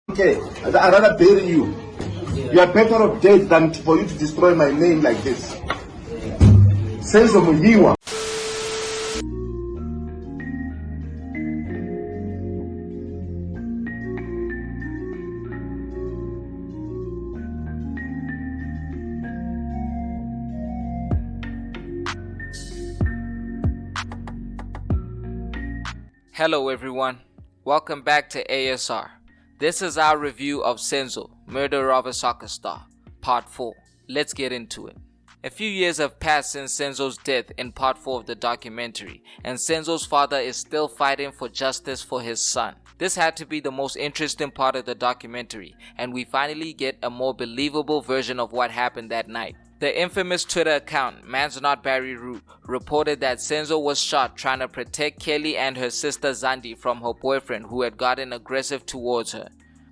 Okay, I'd rather bury you. You are better off dead than for you to destroy my name like this. Senzo Meyiwa. Hello everyone, welcome back to ASR. This is our review of Senzo, Murder of a Soccer Star, Part 4. Let's get into it. A few years have passed since Senzo's death in Part 4 of the documentary, and Senzo's father is still fighting for justice for his son. This had to be the most interesting part of the documentary, and we finally get a more believable version of what happened that night. The infamous Twitter account, Man's Not Barry Rue, reported that Senzo was shot trying to protect Kelly and her sister Zandi from her boyfriend who had gotten aggressive towards her.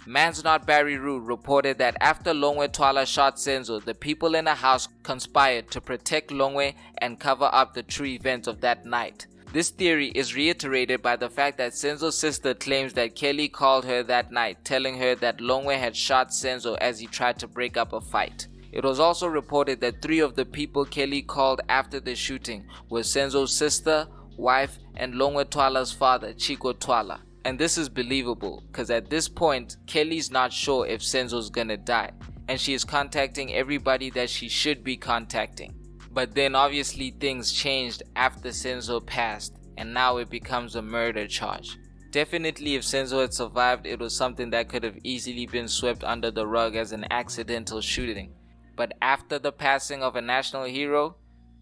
Man's Not Barry Rue reported that after Longwe Twala shot Senzo, the people in the house conspired to protect Longwe and cover up the true events of that night. This theory is reiterated by the fact that Senzo's sister claims that Kelly called her that night, telling her that Longwe had shot Senzo as he tried to break up a fight. It was also reported that 3 of the people Kelly called after the shooting were Senzo's sister, wife, and Longwe Twala's father, Chico Twala. And this is believable, because at this point, Kelly's not sure if Senzo's gonna die, and she is contacting everybody that she should be contacting. But then obviously things changed after Senzo passed, and now it becomes a murder charge. Definitely if Senzo had survived, it was something that could have easily been swept under the rug as an accidental shooting. But after the passing of a national hero,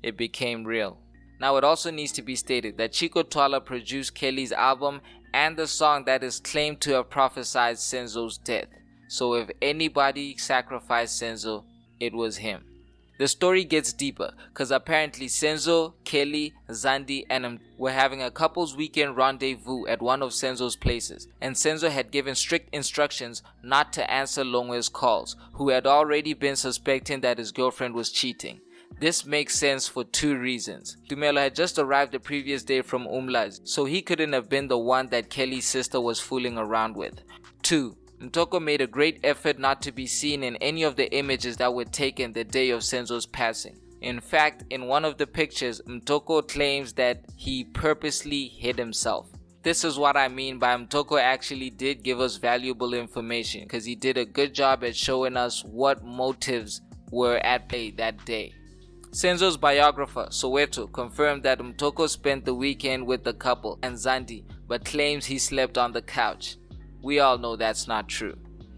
it became real. Now it also needs to be stated that Chico Twala produced Kelly's album and the song that is claimed to have prophesied Senzo's death. So if anybody sacrificed Senzo, it was him. The story gets deeper because apparently Senzo, Kelly, Zandi and were having a couple's weekend rendezvous at one of Senzo's places, and Senzo had given strict instructions not to answer Longwe's calls, who had already been suspecting that his girlfriend was cheating. This makes sense for 2 reasons. Tumelo had just arrived the previous day from Umlazi, so he couldn't have been the one that Kelly's sister was fooling around with. 2. Mtoko made a great effort not to be seen in any of the images that were taken the day of Senzo's passing. In fact, in one of the pictures, Mtoko claims that he purposely hid himself. This is what I mean by Mtoko actually did give us valuable information, because he did a good job at showing us what motives were at play that day. Senzo's biographer, Soweto, confirmed that Mtoko spent the weekend with the couple and Zandi, but claims he slept on the couch. We all know that's not true.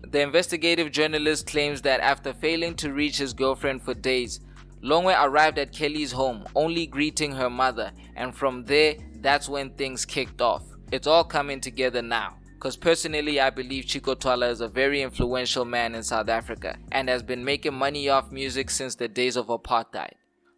The investigative journalist claims that after failing to reach his girlfriend for days, Longwe arrived at Kelly's home, only greeting her mother, and from there, that's when things kicked off. It's all coming together now, because personally I believe Chico Twala is a very influential man in South Africa and has been making money off music since the days of apartheid.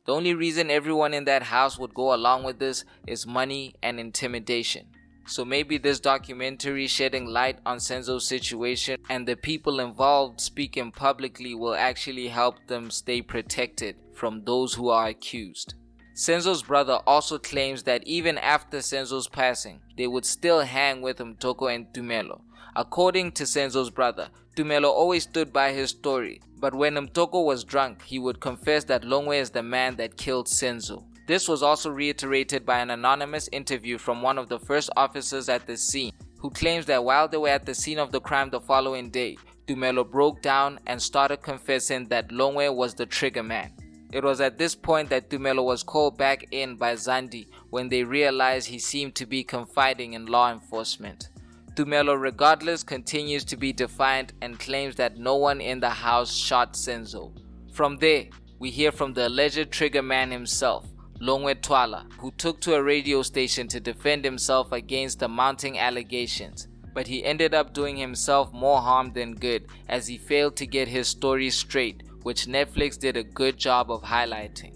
The only reason everyone in that house would go along with this is money and intimidation. So maybe this documentary shedding light on Senzo's situation and the people involved speaking publicly will actually help them stay protected from those who are accused. Senzo's brother also claims that even after Senzo's passing, they would still hang with Mtoko and Tumelo. According to Senzo's brother, Tumelo always stood by his story, but when Mtoko was drunk, he would confess that Longwe is the man that killed Senzo. This was also reiterated by an anonymous interview from one of the first officers at the scene, who claims that while they were at the scene of the crime the following day, Tumelo broke down and started confessing that Longwe was the trigger man. It was at this point that Tumelo was called back in by Zandi when they realized he seemed to be confiding in law enforcement. Tumelo regardless continues to be defiant and claims that no one in the house shot Senzo. From there, we hear from the alleged trigger man himself, Longwe Twala, who took to a radio station to defend himself against the mounting allegations, but he ended up doing himself more harm than good as he failed to get his story straight, which Netflix did a good job of highlighting.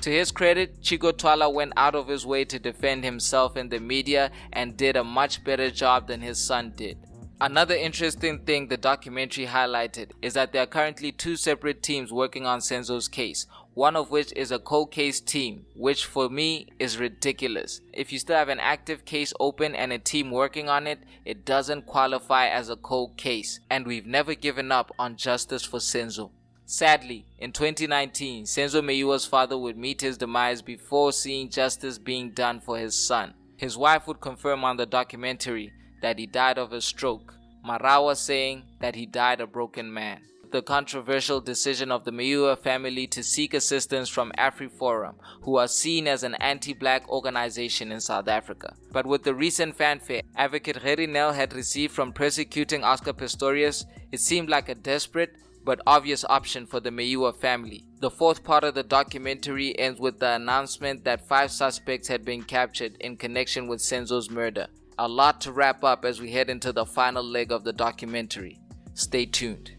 To his credit, Chico Twala went out of his way to defend himself in the media and did a much better job than his son did. Another interesting thing the documentary highlighted is that there are currently 2 separate teams working on Senzo's case. one of which is a cold case team, which for me is ridiculous. If you still have an active case open and a team working on it, it doesn't qualify as a cold case, and we've never given up on justice for Senzo. Sadly, in 2019, Senzo Meyiwa's father would meet his demise before seeing justice being done for his son. His wife would confirm on the documentary that he died of a stroke, Marawa saying that he died a broken man. The controversial decision of the Meyiwa family to seek assistance from AfriForum, who are seen as an anti-black organization in South Africa. But with the recent fanfare Advocate Gerinel had received from persecuting Oscar Pistorius, it seemed like a desperate but obvious option for the Meyiwa family. The fourth part of the documentary ends with the announcement that 5 suspects had been captured in connection with Senzo's murder. A lot to wrap up as we head into the final leg of the documentary. Stay tuned.